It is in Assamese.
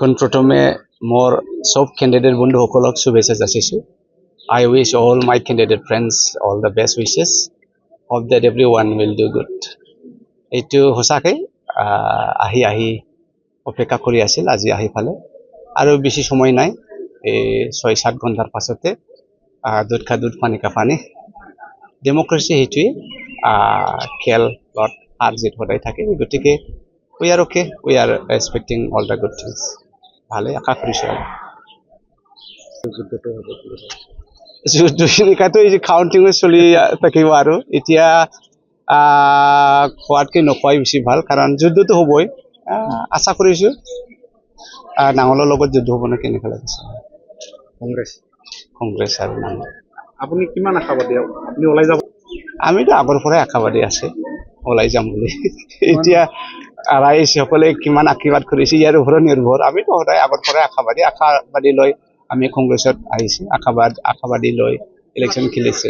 পোনপ্ৰথমে মোৰ সব ক্যান্ডিডেট বন্ধুসকলক শুভেচ্ছা যাচিছোঁ। I wish all my candidate friends all the best wishes. Hope that everyone will do good. এইটো সঁচাকৈ আহি অপেক্ষা কৰি আছিল, আজি আহি পালে আৰু বেছি সময় নাই। এই 6-7 ঘণ্টাৰ পাছতে দুধ খা দুধ পানী কা পানী। ডেম'ক্ৰেচি সেইটোৱে, খেলত হাৰ জিত সদায় থাকে, গতিকে we are okay, we are expecting all the good things. ভালে আশা কৰিছোঁ আৰু যুদ্ধ এনেকুৱাতো এই যে কাউণ্টিং চলি থাকিব আৰু এতিয়া খোৱাতকৈ নোখোৱাই বেছি ভাল, কাৰণ যুদ্ধটো হ'বই। আশা কৰিছোঁ নাঙলৰ লগত যুদ্ধ হ'ব নে কেনেকুৱা লাগিছে। কংগ্ৰেছ আৰু নাঙল। আপুনি কিমান আশাবাদী? আপুনি ওলাই যাব? আমিতো আগৰ পৰাই আশাবাদী আছে ওলাই যাম বুলি। এতিয়া ৰাইজসকলে কিমান আশীৰ্বাদ কৰিছে ইয়াৰ ওপৰত নিৰ্ভৰ। আমিতো সদায় আগৰ পৰাই আশাবাদী লৈ আমি কংগ্ৰেছত আহিছোঁ, আশাবাদী লৈ ইলেকশ্যন খেলিছে।